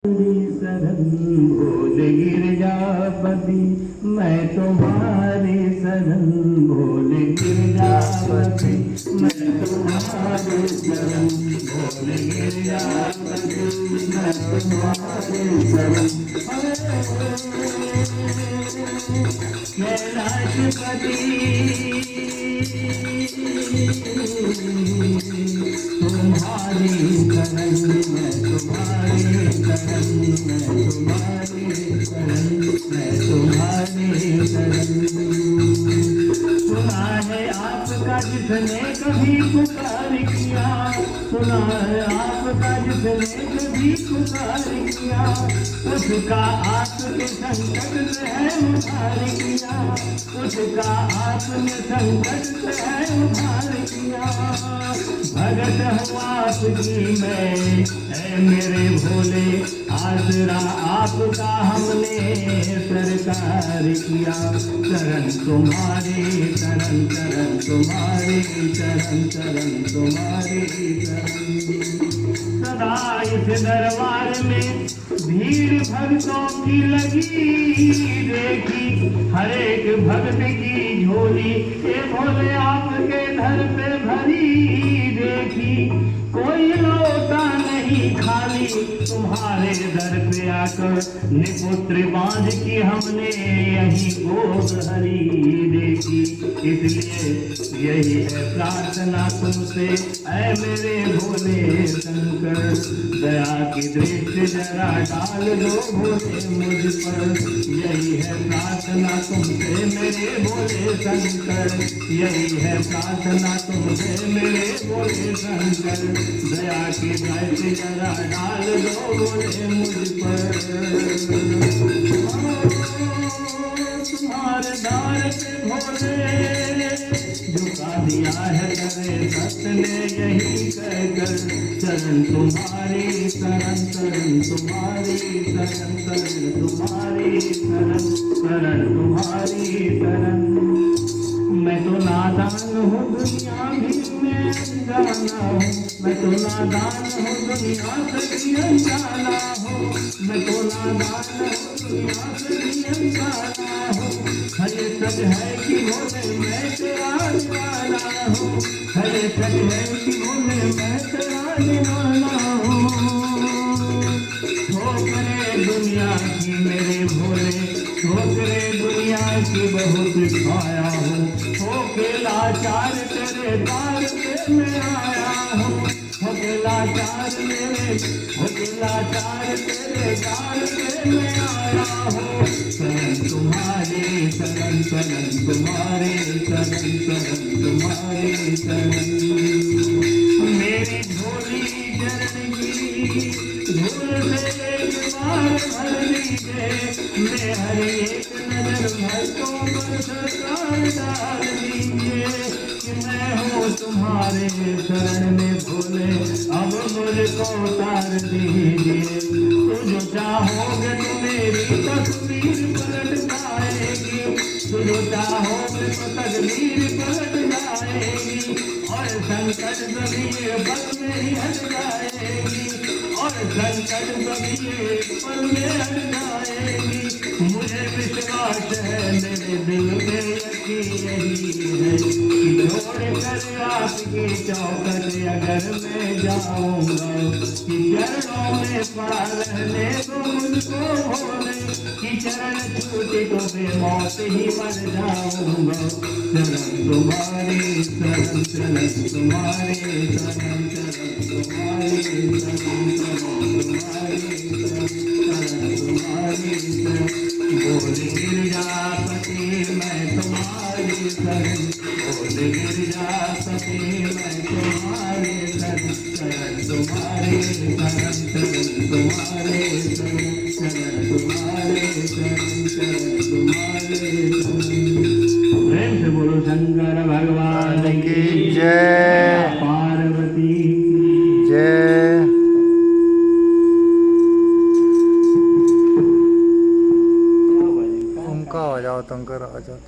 शरण भोले गिरजापति, मैं तुम्हारी शरण भोले गिरजापति, मैं तुम्हारी शरण भोले गिरजापति, मैं तुम्हारी शरण कैलाशपति, तुम्हारी शरण मैं तुम्हारी शरण मैं तुम्हारी शरण मैं तुम्हारी शरण। सुना है आपका जिसने कभी पुकार किया, सुना है आपका जिसने कभी पुकार किया, उसका आपके संकट से है उद्धार किया, उसका आपने संकट से है उद्धार किया। भगत हूँ आपकी मैं है मेरे भोले, आसरा आपका हमने सरकार किया। शरण तुम्हारी शरण शरण तुम्हारी शरण शरण तुम्हारी शरण। सदा इस दरबार में भीड़ भक्तों की लगी, देखी हर एक भक्त की झोली, ये भोले आपके घर पे भरी देखी। कोई लौटा नहीं खाली तुम्हारे दर पे आकर, निपुत्र बांध की हमने यही गोद हरी देखी। इसलिए यही है प्रार्थना तुमसे ऐ मेरे भोले शंकर, दया की दृष्टि जरा डाल दो भोले मुझ पर। यही है प्रार्थना तुमसे मेरे भोले शंकर, यही है प्रार्थना तुमसे मेरे भोले शंकर, दया की दृष्टि जरा डाल दो भोले मुझ पर। तुम्हारे द्वार पे भोले झुका दिया है करे सत्य ने यही कहकर, शरण तुम्हारी शरण शरण तुम्हारी शरण शरण तुम्हारी शरण शरण तुम्हारी शरण। मैं तो नादान हूँ दुनिया भी में अनजाना हूँ, मैं तो नादान हूँ दुनिया से भी अनजाना हूँ, मैं तो नादान हूँ दुनिया से भी अनजाना हूँ। हरे सच है कि भोले मैं तेरा दीवाना हूँ, हरे सच है कि भोले मैं तेरा दीवाना हूँ। ठोकरे दुनिया की मेरे भोले, ठोकरे दुनिया की बहुत खाया हूँ, होके लाचार तेरे द्वार पे मैं आया हूँ, होके लाचार मेरे होके लाचार तेरे द्वार पे मैं आया हूँ। शरण तुम्हारी शरण शरण तुम्हारी शरण शरण तुम्हारी शरण। मेरी भोली चरण की धूल से एक बार भर लीजिए, मैं हर एक नजर भक्तों पर सरकार डाल दीजिए कि मैं हूँ तुम्हारे शरण में भोले, अब मुझको उतार दीजिए। तो जो चाहोगे तो मेरी तस्वीर पलट जाएगी, तो जो चाहोगे तो तकदीर पलट जाएगी, और संकट सभी पल में ही हट जाएगी, और संकट सभी पल में हट जाएगी। मुझे विश्वास है मेरे दिल में यकीन यही है कि छोड़ कर आपकी चौखट अगर मैं जाऊंगा, कि चरणों में पड़ा रहने तो मुझको भोले, कि चरण छूटे तो बेमौत ही मर जाऊंगा। शरण तुम्हारी शरण शरण तुम्हारी शरण शरण तुम्हारी शरण तुम्हारी शरण तुम्हारी शरण। भोले गिरजापति मैं तुम्हारी शरण, भोले गिरजापति मैं तुम्हारी शरण, शरण तुम्हारी शरण शरण तुम्हारी शरण शरण तुम्हारी शरण शरण तुम्हारी शरण। प्रेम से बोलो शंकर भगवान की जय, पार्वती की जय। उनका आ जाओ, तंकर आ जाओ।